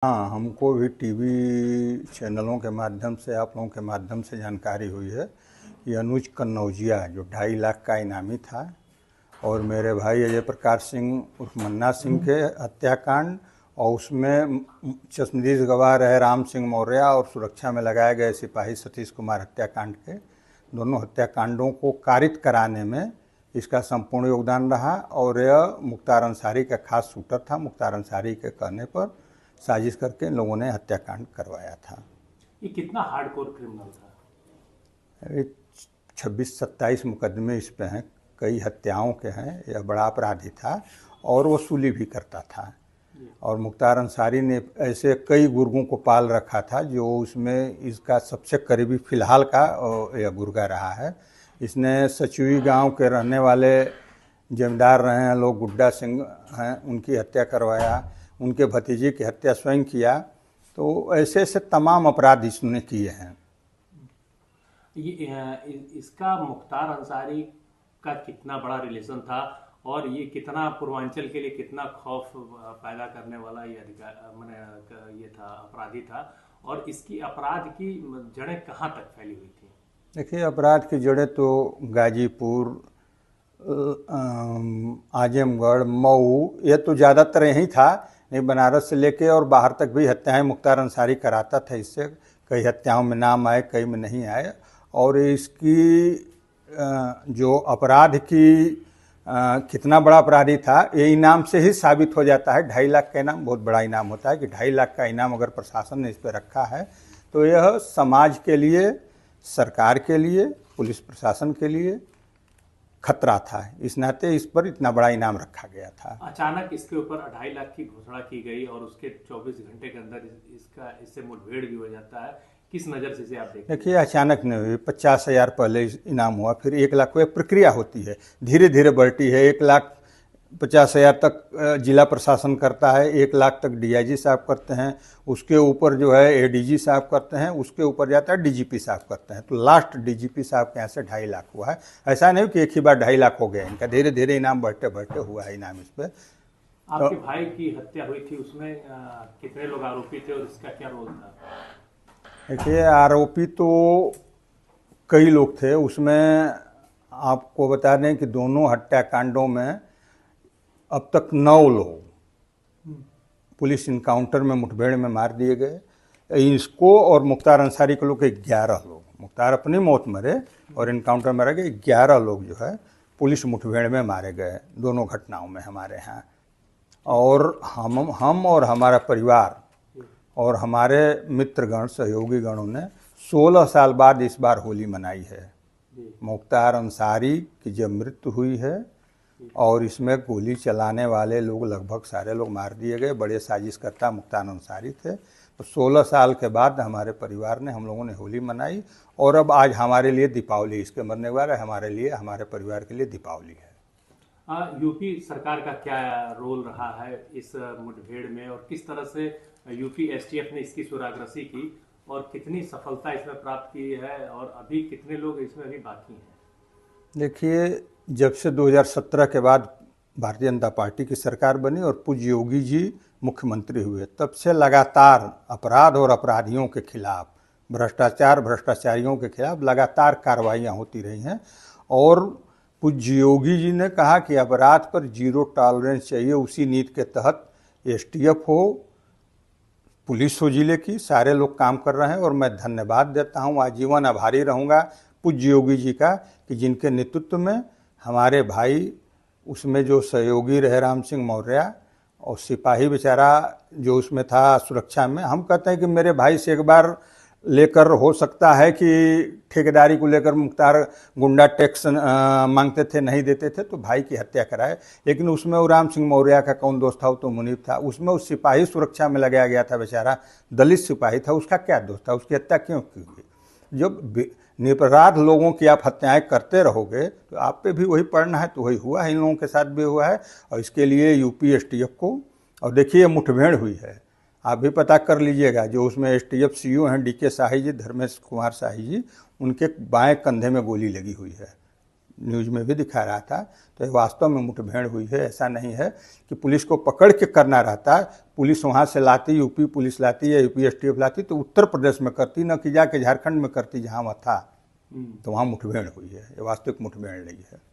हाँ, हमको भी टीवी चैनलों के माध्यम से, आप लोगों के माध्यम से जानकारी हुई है कि अनुज कन्नौजिया जो 2.5 लाख का इनामी था और मेरे भाई अजय प्रकाश सिंह उर्फ मन्ना सिंह के हत्याकांड और उसमें चश्मदीद गवाह रहे राम सिंह मौर्य और सुरक्षा में लगाए गए सिपाही सतीश कुमार हत्याकांड के दोनों हत्याकांडों को कारित कराने में इसका संपूर्ण योगदान रहा। और यह मुख्तार अंसारी का खास शूटर था। मुख्तार अंसारी के कहने पर साजिश करके इन लोगों ने हत्याकांड करवाया था। ये कितना हार्डकोर क्रिमिनल था? ये 26-27 मुकदमे इस पे हैं, कई हत्याओं के हैं। यह बड़ा अपराधी था और वसूली भी करता था। और मुख्तार अंसारी ने ऐसे कई गुर्गों को पाल रखा था जो उसमें इसका सबसे करीबी फिलहाल का यह गुर्गा रहा है। इसने सचुई गांव के रहने वाले जमींदार रहे हैं लोग, गुड्डा सिंह हैं, उनकी हत्या करवाया। उनके भतीजे की हत्या स्वयं किया। तो ऐसे ऐसे तमाम अपराध इसने किए हैं। इसका मुख्तार अंसारी का कितना बड़ा रिलेशन था और ये कितना पूर्वांचल के लिए कितना खौफ पैदा करने वाला ये था, अपराधी था, और इसकी अपराध की जड़ें कहाँ तक फैली हुई थी? देखिए, अपराध की जड़ें तो गाजीपुर, आजमगढ़, मऊ, ये तो ज़्यादातर यही था। नहीं, बनारस से लेके और बाहर तक भी हत्याएं मुख्तार अंसारी कराता था। इससे कई हत्याओं में नाम आए, कई में नहीं आए। और इसकी जो अपराध की कितना बड़ा अपराधी था ये इनाम से ही साबित हो जाता है। 2.5 लाख का इनाम बहुत बड़ा इनाम होता है कि 2.5 लाख का इनाम अगर प्रशासन ने इस पर रखा है तो यह समाज के लिए, सरकार के लिए, पुलिस प्रशासन के लिए खतरा था। इस नाते इस पर इतना बड़ा इनाम रखा गया था। अचानक इसके ऊपर 2.5 लाख की घोषणा की गई और उसके 24 घंटे के अंदर इससे मुठभेड़ भी हो जाता है। किस नज़र से इसे आप देखते हैं? देखिए, अचानक नहीं हुई। 50,000 पहले इनाम हुआ, फिर 1 लाख को। एक प्रक्रिया होती है, धीरे धीरे बढ़ती है। 1,50,000 तक जिला प्रशासन करता है, 1 लाख तक डीआईजी साहब करते हैं, उसके ऊपर जो है एडीजी साहब करते हैं, उसके ऊपर जाता है डीजीपी साहब करते हैं। तो लास्ट डीजीपी साहब के यहाँ से 2.5 लाख हुआ है। ऐसा नहीं कि एक ही बार 2.5 लाख हो गया इनका, धीरे धीरे इनाम बढ़ते बढ़ते हुआ है इनाम इस पर। आपके भाई की हत्या हुई थी, उसमें कितने लोग आरोपी थे और इसका क्या रोल था? देखिए, आरोपी तो कई लोग थे। उसमें आपको बता दें कि दोनों हत्याकांडों में अब तक 9 लोग पुलिस इनकाउंटर में, मुठभेड़ में मार दिए गए। इसको और मुख्तार अंसारी को लोग 11 लोग, मुख्तार अपनी मौत मरे और इनकाउंटर में रह गए। 11 लोग जो है पुलिस मुठभेड़ में मारे गए दोनों घटनाओं में हमारे यहाँ। और हम और हमारा परिवार और हमारे मित्रगण, सहयोगी गणों ने 16 साल बाद इस बार होली मनाई है। मुख्तार अंसारी की जब मृत्यु हुई है और इसमें गोली चलाने वाले लोग लगभग सारे लोग मार दिए गए, बड़े साजिशकर्ता मुख्तार अंसारी थे। तो 16 साल के बाद हमारे परिवार ने, हम लोगों ने होली मनाई। और अब आज हमारे लिए दीपावली, इसके मरने के बाद हमारे लिए, हमारे परिवार के लिए दीपावली है। यूपी सरकार का क्या रोल रहा है इस मुठभेड़ में और किस तरह से यूपी एसटीएफ ने इसकी सुरागरसी की और कितनी सफलता इसमें प्राप्त की है और अभी कितने लोग इसमें अभी बाकी हैं? देखिए, जब से 2017 के बाद भारतीय जनता पार्टी की सरकार बनी और पूज्य योगी जी मुख्यमंत्री हुए, तब से लगातार अपराध और अपराधियों के खिलाफ, भ्रष्टाचार, भ्रष्टाचारियों के खिलाफ लगातार कार्रवाइयाँ होती रही हैं। और पूज्य योगी जी ने कहा कि अपराध पर जीरो टॉलरेंस चाहिए। उसी नीति के तहत एसटीएफ हो, पुलिस हो जिले की, सारे लोग काम कर रहे हैं। और मैं धन्यवाद देता हूं, आजीवन आभारी रहूंगा पूज्य योगी जी का कि जिनके नेतृत्व में हमारे भाई, उसमें जो सहयोगी रहे राम सिंह मौर्य और सिपाही बेचारा जो उसमें था सुरक्षा में, हम कहते हैं कि मेरे भाई से एक बार लेकर, हो सकता है कि ठेकेदारी को लेकर मुख्तार गुंडा टैक्स मांगते थे, नहीं देते थे तो भाई की हत्या कराए। लेकिन उसमें वो राम सिंह मौर्य का कौन दोस्त था? वो तो मुनीब था। उसमें उस सिपाही सुरक्षा में लगाया गया था, बेचारा दलित सिपाही था, उसका क्या दोस्त था? उसकी हत्या क्यों की हुई? जब निरपराध लोगों की आप हत्याएं करते रहोगे तो आप पे भी वही पड़ना है। तो वही हुआ है, इन लोगों के साथ भी हुआ है। और इसके लिए यूपी एसटीएफ को, और देखिए मुठभेड़ हुई है, आप भी पता कर लीजिएगा, जो उसमें एसटीएफ सीओ हैं डीके शाही जी, धर्मेश कुमार शाही जी, उनके बाएं कंधे में गोली लगी हुई है। न्यूज़ में भी दिखा रहा था। तो ये वास्तव में मुठभेड़ हुई है, ऐसा नहीं है कि पुलिस को पकड़ के करना रहता। पुलिस वहाँ से लाती, यूपी पुलिस लाती या यूपी एसटीएफ लाती तो उत्तर प्रदेश में करती, न कि जाके झारखंड में करती जहाँ वह था। तो वहाँ मुठभेड़ हुई है, ये वास्तविक मुठभेड़ नहीं है।